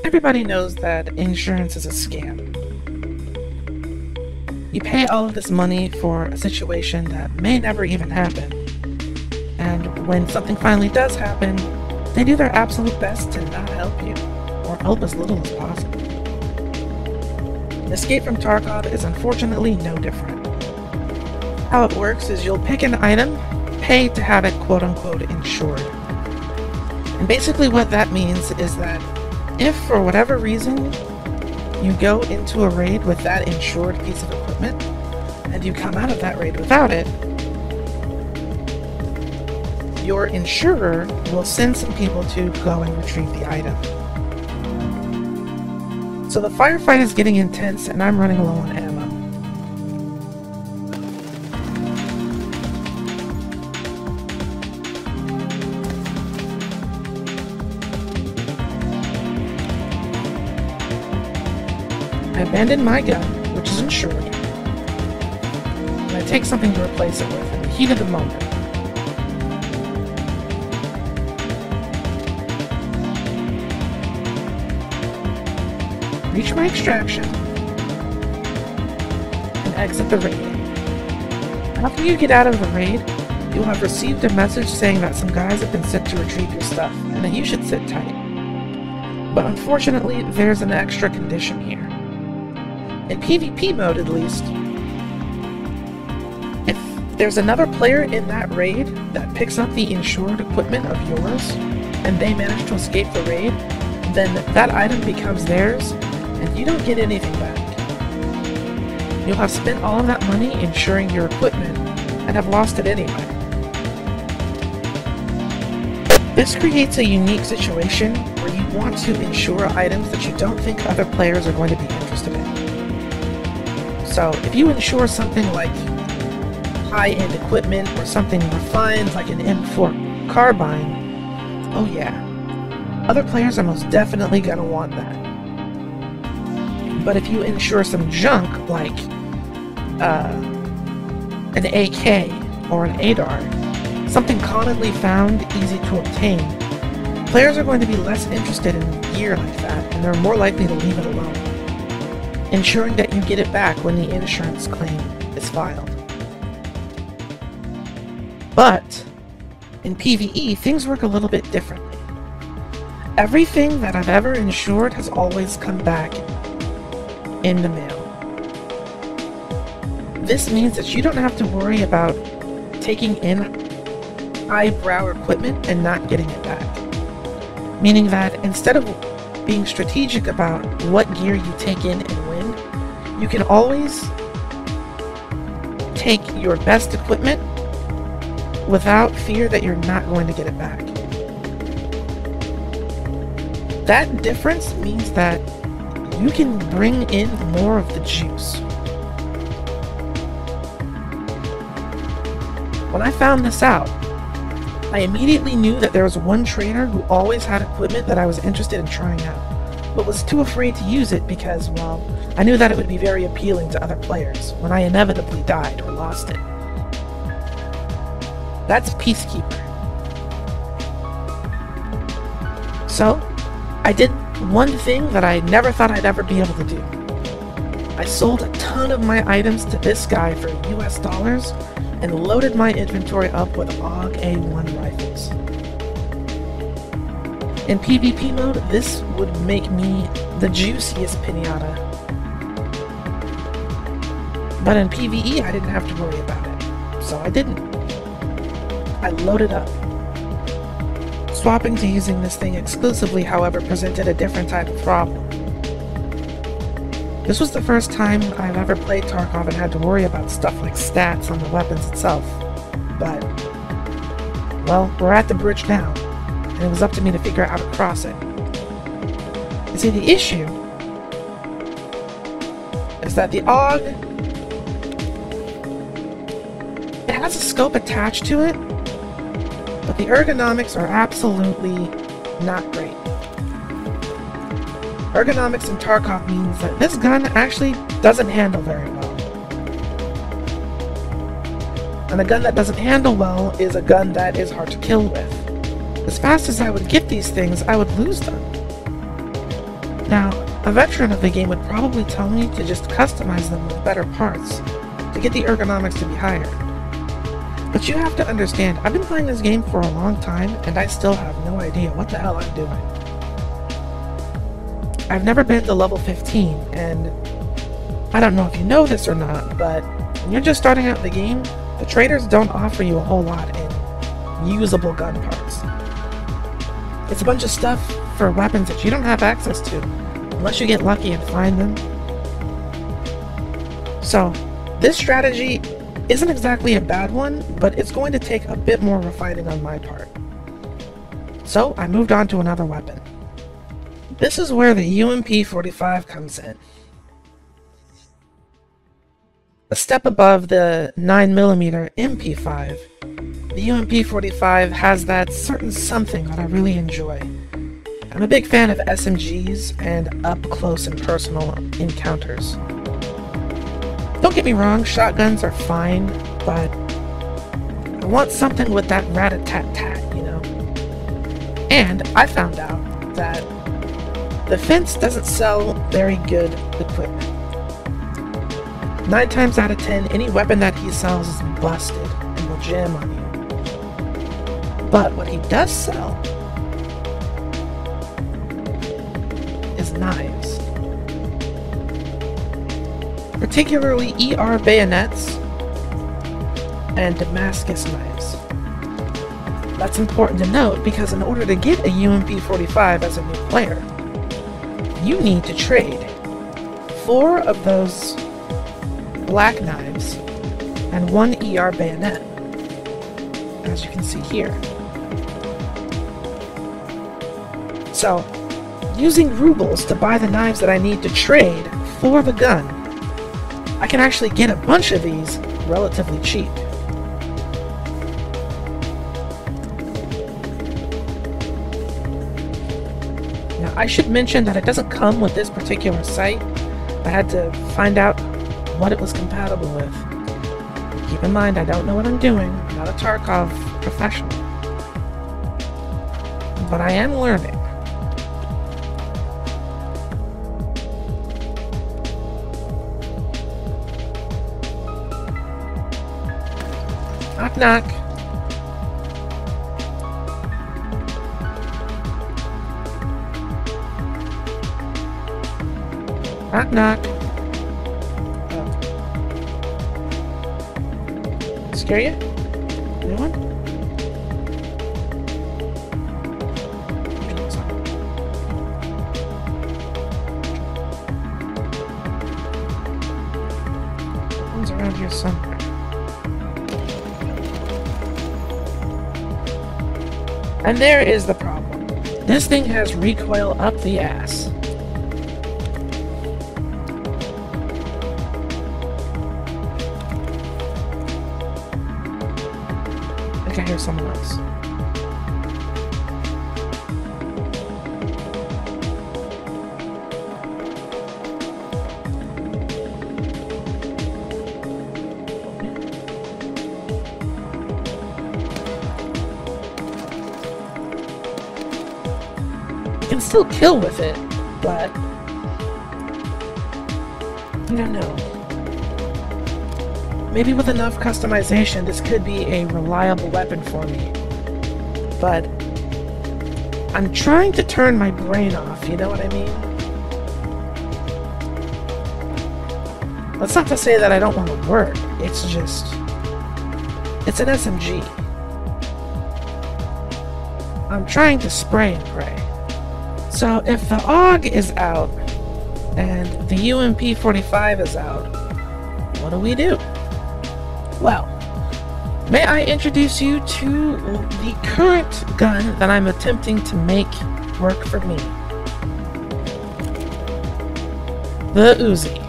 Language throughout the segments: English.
Everybody knows that insurance is a scam. You pay all of this money for a situation that may never even happen, and when something finally does happen, they do their absolute best to not help you, or help as little as possible. Escape from Tarkov is unfortunately no different. How it works is you'll pick an item, pay to have it quote-unquote insured. And basically what that means is that if for whatever reason you go into a raid with that insured piece of equipment, and you come out of that raid without it, your insurer will send some people to go and retrieve the item. So the firefight is getting intense and I'm running low on ammo. I abandon my gun, which is insured, and I take something to replace it with in the heat of the moment. Reach my extraction, and exit the raid. After you get out of the raid, you'll have received a message saying that some guys have been sent to retrieve your stuff, and that you should sit tight. But unfortunately, there's an extra condition here. In PvP mode, at least, if there's another player in that raid that picks up the insured equipment of yours, and they manage to escape the raid, then that item becomes theirs, and you don't get anything back. You'll have spent all of that money insuring your equipment, and have lost it anyway. This creates a unique situation where you want to insure items that you don't think other players are going to be interested in. So, if you insure something like high-end equipment or something refined like an M4 carbine, oh yeah, other players are most definitely going to want that. But if you insure some junk like an AK or an ADAR, something commonly found, easy to obtain, players are going to be less interested in gear like that, and they're more likely to leave it alone, ensuring that you get it back when the insurance claim is filed. But in PvE, things work a little bit differently. Everything that I've ever insured has always come back in the mail. This means that you don't have to worry about taking in highbrow equipment and not getting it back. Meaning that instead of being strategic about what gear you take in and when, you can always take your best equipment without fear that you're not going to get it back. That difference means that you can bring in more of the juice. When I found this out, I immediately knew that there was one trader who always had equipment that I was interested in trying out, but was too afraid to use it because, well, I knew that it would be very appealing to other players when I inevitably died or lost it. That's Peacekeeper. So, I did one thing that I never thought I'd ever be able to do. I sold a ton of my items to this guy for US dollars and loaded my inventory up with AUG A1 rifles. In PvP mode, this would make me the juiciest pinata. But in PvE, I didn't have to worry about it, so I didn't. I loaded up. Swapping to using this thing exclusively, however, presented a different type of problem. This was the first time I've ever played Tarkov and had to worry about stuff like stats on the weapons itself. But, well, we're at the bridge now, and it was up to me to figure out how to cross it. You see, the issue is that the AUG, it has a scope attached to it, but the ergonomics are absolutely not great. Ergonomics in Tarkov means that this gun actually doesn't handle very well. And a gun that doesn't handle well is a gun that is hard to kill with. As fast as I would get these things, I would lose them. Now, a veteran of the game would probably tell me to just customize them with better parts to get the ergonomics to be higher. But you have to understand, I've been playing this game for a long time and I still have no idea what the hell I'm doing. I've never been to level 15, and I don't know if you know this or not, but when you're just starting out the game, the traders don't offer you a whole lot in usable gun parts. It's a bunch of stuff for weapons that you don't have access to, unless you get lucky and find them. So, this strategy isn't exactly a bad one, but it's going to take a bit more refining on my part. So, I moved on to another weapon. This is where the UMP-45 comes in. A step above the 9mm MP5, the UMP-45 has that certain something that I really enjoy. I'm a big fan of SMGs and up-close and personal encounters. Don't get me wrong, shotguns are fine, but I want something with that rat-a-tat-tat, you know? And I found out that the Fence doesn't sell very good equipment. 9 times out of 10, any weapon that he sells is busted and will jam on you. But what he does sell is knives. Particularly ER bayonets and Damascus knives. That's important to note because in order to get a UMP-45 as a new player, you need to trade 4 of those black knives and 1 ER bayonet, as you can see here. So, using rubles to buy the knives that I need to trade for the gun, I can actually get a bunch of these relatively cheap. Now, I should mention that it doesn't come with this particular site. I had to find out what it was compatible with. Keep in mind, I don't know what I'm doing. I'm not a Tarkov professional. But I am learning. Knock knock. Knock knock. Scare you? Anyone? One's around here somewhere. And there is the problem. This thing has recoil up the ass. I think I hear someone else. You can still kill with it, but I don't know. Maybe with enough customization, this could be a reliable weapon for me. But I'm trying to turn my brain off, you know what I mean? That's not to say that I don't want to work, it's just... it's an SMG. I'm trying to spray and pray. So if the AUG is out, and the UMP-45 is out, what do we do? Well, may I introduce you to the current gun that I'm attempting to make work for me. The Uzi.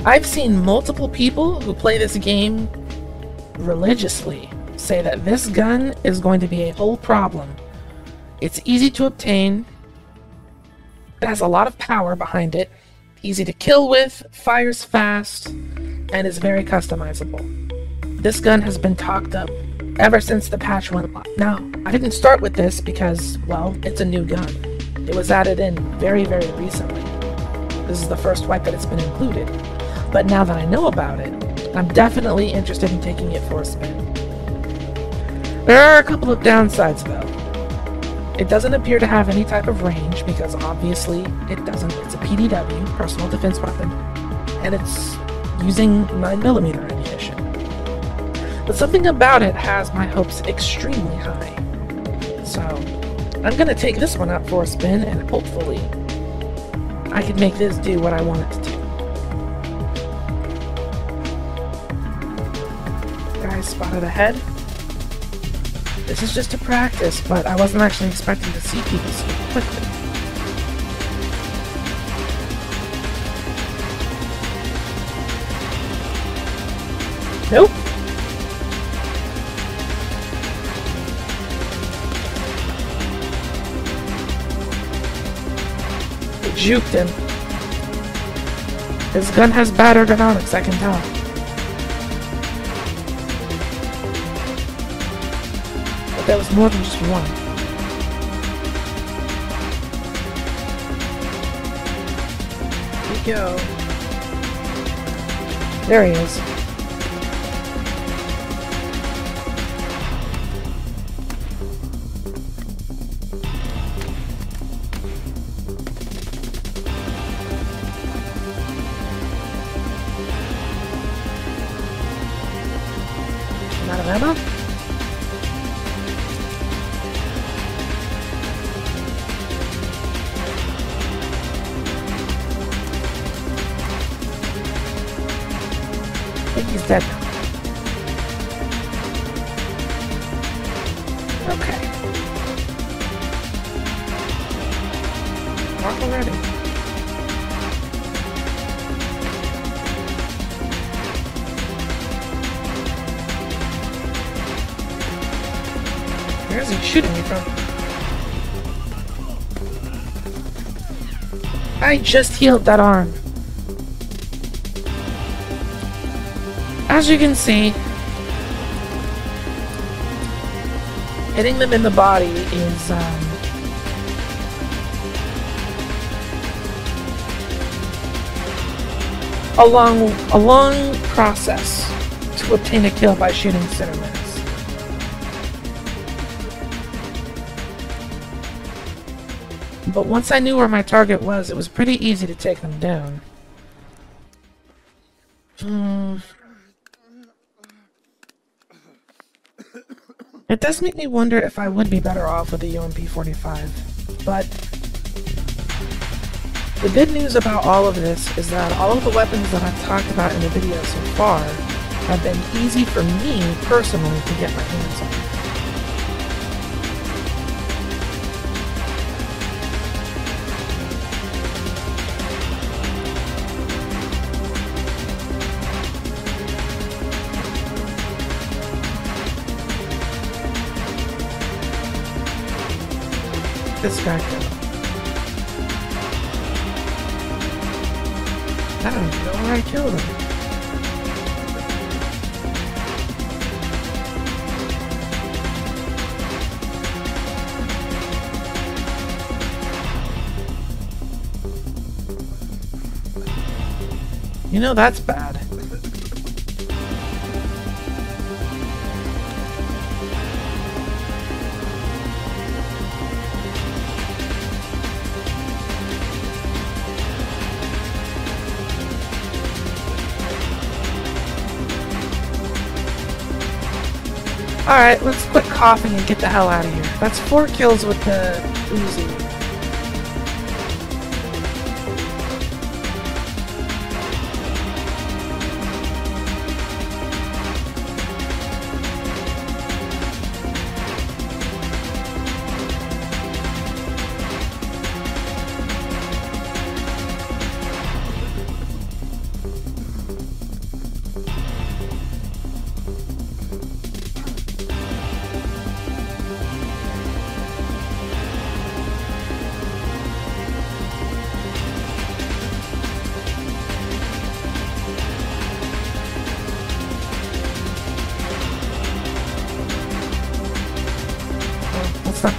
I've seen multiple people who play this game religiously say that this gun is going to be a whole problem. It's easy to obtain, it has a lot of power behind it, easy to kill with, fires fast, and is very customizable. This gun has been talked up ever since the patch went live. Now, I didn't start with this because, well, it's a new gun. It was added in very, very recently. This is the first wipe that it's been included. But now that I know about it, I'm definitely interested in taking it for a spin. There are a couple of downsides though. It doesn't appear to have any type of range because obviously it doesn't. It's a PDW, personal defense weapon, and it's using 9mm ammunition. But something about it has my hopes extremely high. So I'm gonna take this one out for a spin and hopefully I can make this do what I want it to do. Guys spotted ahead. This is just a practice, but I wasn't actually expecting to see people so quickly. Nope. It juked him. His gun has bad ergonomics, I can tell. But there was more than just one. Here we go. There he is. Out of ammo? I think he's dead now. Okay. Walk already. Where is he shooting me from? I just healed that arm. As you can see, hitting them in the body is a long process to obtain a kill by shooting center miss. But once I knew where my target was, it was pretty easy to take them down. It does make me wonder if I would be better off with the UMP-45, but the good news about all of this is that all of the weapons that I've talked about in the video so far have been easy for me personally to get my hands on. This guy go? I don't even know where I killed him. You know that's bad. Alright, let's quit coughing and get the hell out of here. That's 4 kills with the Uzi.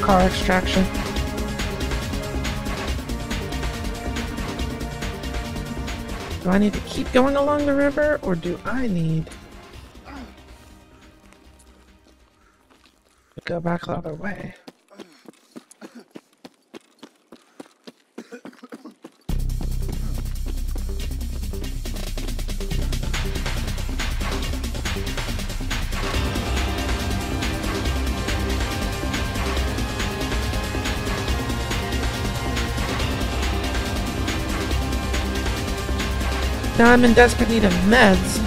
car extraction. Do I need to keep going along the river, or do I need to go back the other way? Now I'm in desperate need of meds.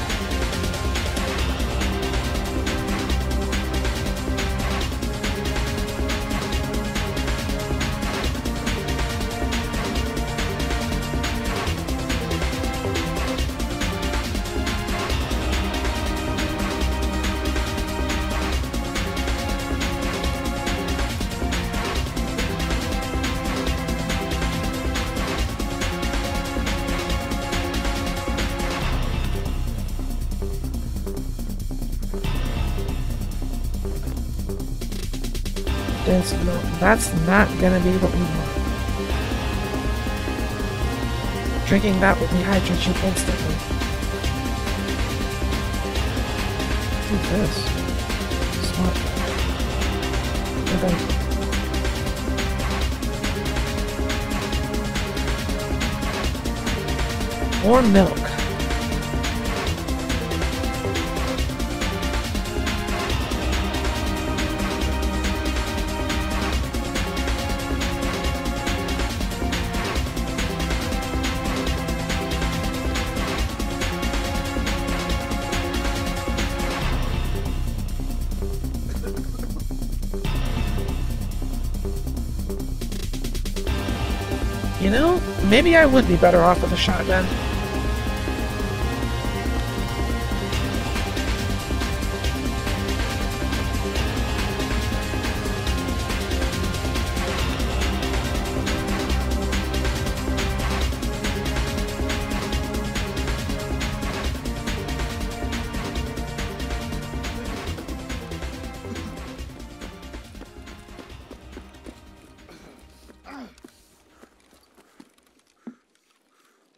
No, that's not gonna be what we want. Drinking that will dehydrate you instantly. What's this? Smart. Okay. More milk. You know, maybe I would be better off with a shotgun.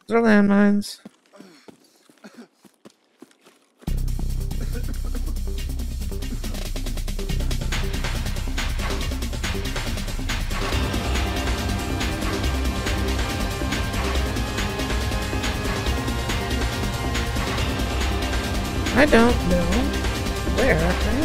Those are landmines. I don't know where I am.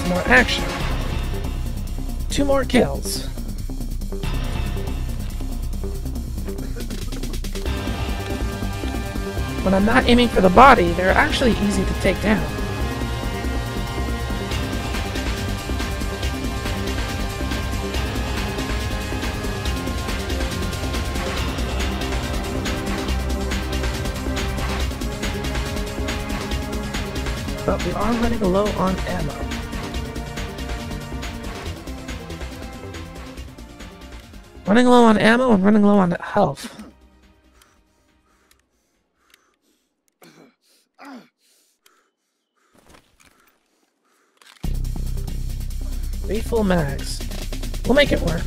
more action. 2 more kills. When I'm not aiming for the body, they're actually easy to take down. But we are running low on ammo. Running low on ammo and running low on health. Three full mags. We'll make it work.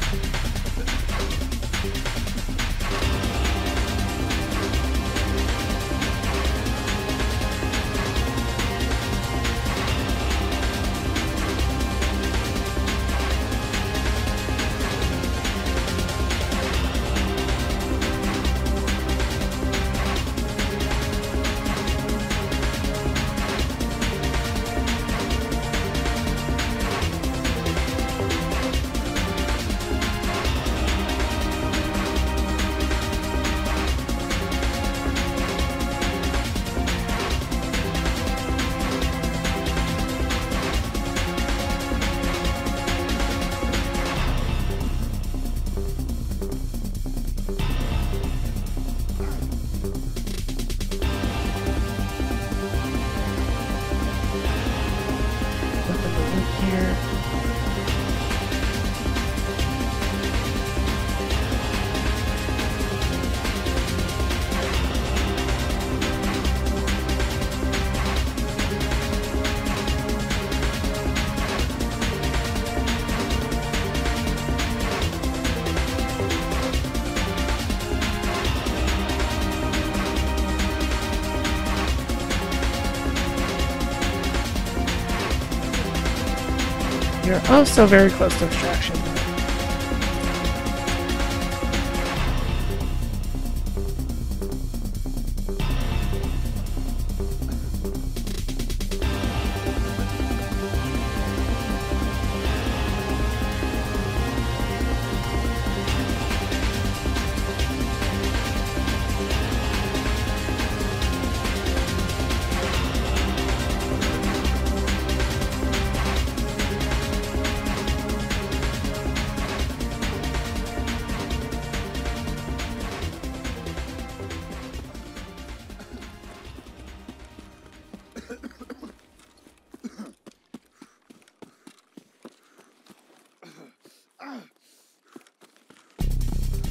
You're also very close to extraction.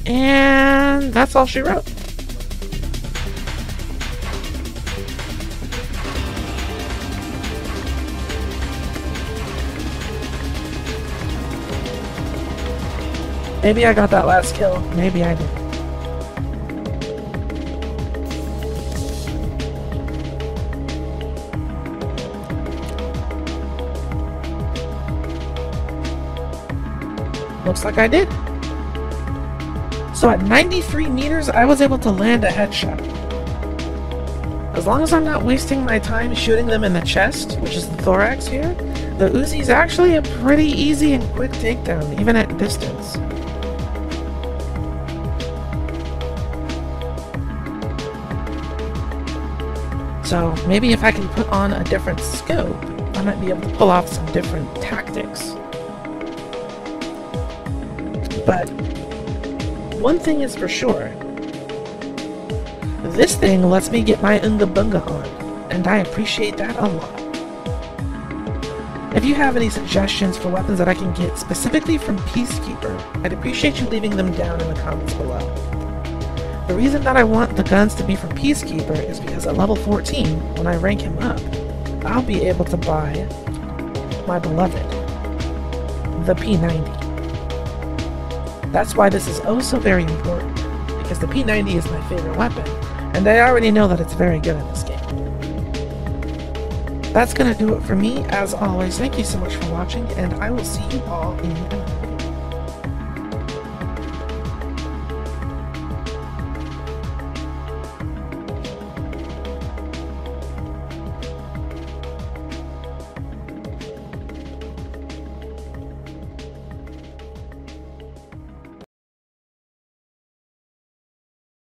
And that's all she wrote. Maybe I got that last kill. Maybe I didn't. Looks like I did. So at 93 meters, I was able to land a headshot. As long as I'm not wasting my time shooting them in the chest, which is the thorax here, the Uzi's actually a pretty easy and quick takedown, even at distance. So maybe if I can put on a different scope, I might be able to pull off some different tactics. But one thing is for sure, this thing lets me get my unga bunga on, and I appreciate that a lot. If you have any suggestions for weapons that I can get specifically from Peacekeeper, I'd appreciate you leaving them down in the comments below. The reason that I want the guns to be from Peacekeeper is because at level 14, when I rank him up, I'll be able to buy my beloved, the P90. That's why this is oh so very important, because the P90 is my favorite weapon, and I already know that it's very good in this game. That's gonna do it for me. As always, thank you so much for watching, and I will see you all in another video.